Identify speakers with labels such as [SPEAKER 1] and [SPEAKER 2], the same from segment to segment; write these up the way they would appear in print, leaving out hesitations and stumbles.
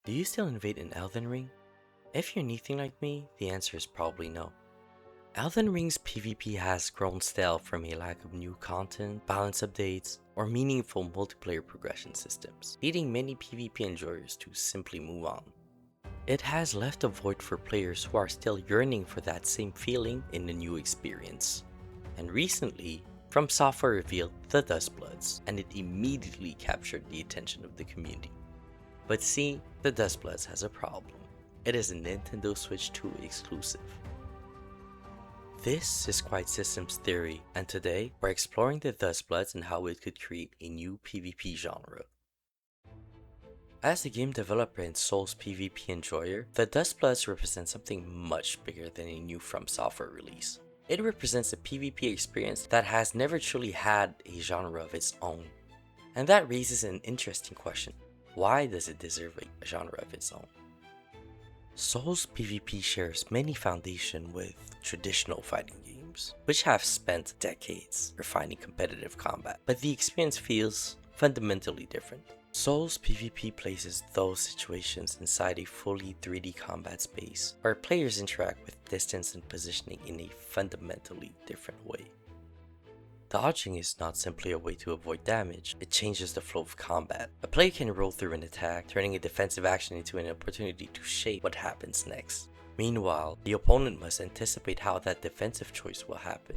[SPEAKER 1] Do you still invade in Elden Ring? If you're anything like me, the answer is probably no. Elden Ring's PvP has grown stale from a lack of new content, balance updates, or meaningful multiplayer progression systems, leading many PvP enjoyers to simply move on. It has left a void for players who are still yearning for that same feeling in the new experience. And recently, From Software revealed the Duskbloods, and it immediately captured the attention of the community. But see, the Duskbloods has a problem. It is a Nintendo Switch 2 exclusive. This is Quiet Systems Theory, and today we're exploring the Duskbloods and how it could create a new PvP genre. As a game developer and Souls PvP enjoyer, the Duskbloods represent something much bigger than a new From Software release. It represents a PvP experience that has never truly had a genre of its own. And that raises an interesting question. Why does it deserve a genre of its own? Souls PvP shares many foundations with traditional fighting games, which have spent decades refining competitive combat, but the experience feels fundamentally different. Souls PvP places those situations inside a fully 3D combat space, where players interact with distance and positioning in a fundamentally different way. Dodging is not simply a way to avoid damage, it changes the flow of combat. A player can roll through an attack, turning a defensive action into an opportunity to shape what happens next. Meanwhile, the opponent must anticipate how that defensive choice will happen.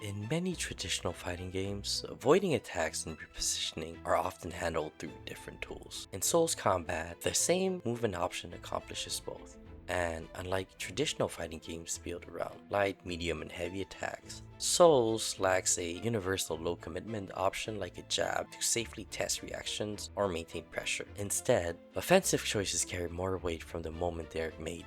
[SPEAKER 1] In many traditional fighting games, avoiding attacks and repositioning are often handled through different tools. In Souls combat, the same movement option accomplishes both. And unlike traditional fighting games built around light, medium, and heavy attacks, Souls lacks a universal low commitment option like a jab to safely test reactions or maintain pressure. Instead, offensive choices carry more weight from the moment they are made.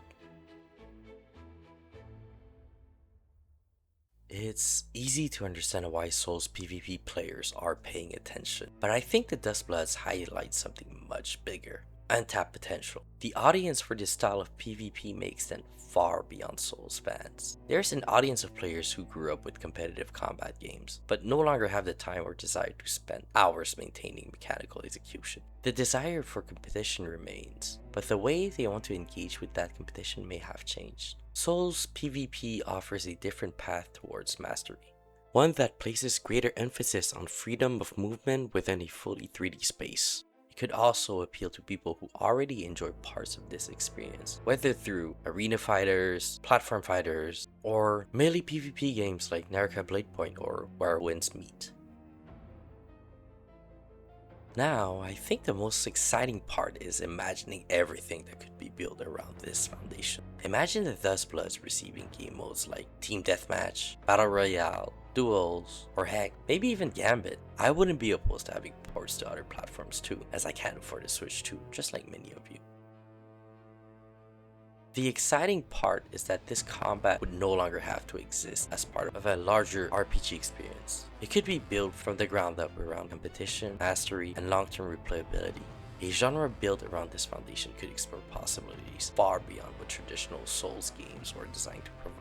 [SPEAKER 1] It's easy to understand why Souls PvP players are paying attention, but I think the Duskbloods highlight something much bigger. Untapped potential. The audience for this style of PvP may extend far beyond Souls fans. There's an audience of players who grew up with competitive combat games, but no longer have the time or desire to spend hours maintaining mechanical execution. The desire for competition remains, but the way they want to engage with that competition may have changed. Souls PvP offers a different path towards mastery. One that places greater emphasis on freedom of movement within a fully 3D space. It could also appeal to people who already enjoy parts of this experience, whether through arena fighters, platform fighters, or melee PvP games like Naraka Bladepoint or Where Winds Meet. Now, I think the most exciting part is imagining everything that could be built around this foundation. Imagine the Duskbloods receiving game modes like Team Deathmatch, Battle Royale, Duels, or heck, maybe even Gambit. I wouldn't be opposed to having ports to other platforms too, as I can't afford a Switch 2, just like many of you. The exciting part is that this combat would no longer have to exist as part of a larger RPG experience. It could be built from the ground up around competition, mastery, and long-term replayability. A genre built around this foundation could explore possibilities far beyond what traditional Souls games were designed to provide.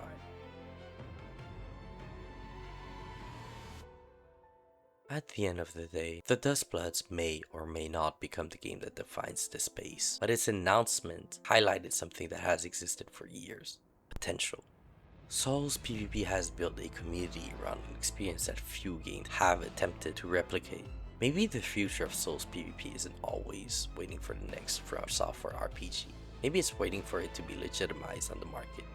[SPEAKER 1] At the end of the day, the Duskbloods may or may not become the game that defines the space, but its announcement highlighted something that has existed for years: potential. Souls PvP has built a community around an experience that few games have attempted to replicate. Maybe the future of Souls PvP isn't always waiting for the next From Software RPG. Maybe it's waiting for it to be legitimized on the market.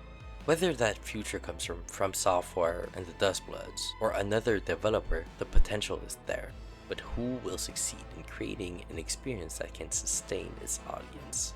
[SPEAKER 1] Whether that future comes from Software and the Duskbloods, or another developer, the potential is there. But who will succeed in creating an experience that can sustain its audience?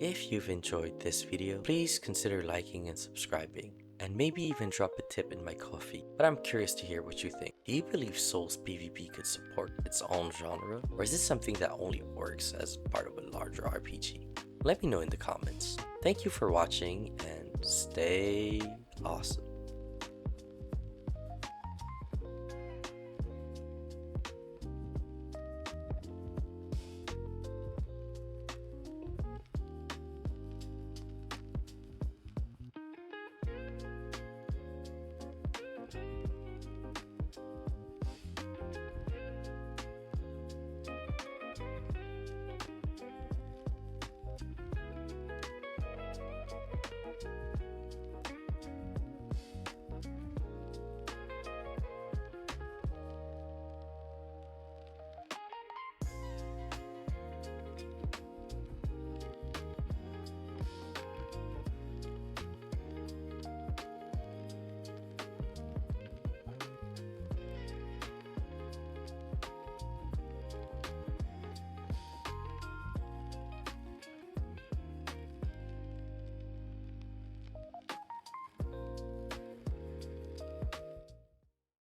[SPEAKER 1] If you've enjoyed this video, please consider liking and subscribing, and maybe even drop a tip in my coffee. But I'm curious to hear what you think. Do you believe Souls PvP could support its own genre, or is this something that only works as part of a larger RPG? Let me know in the comments. Thank you for watching, and stay awesome.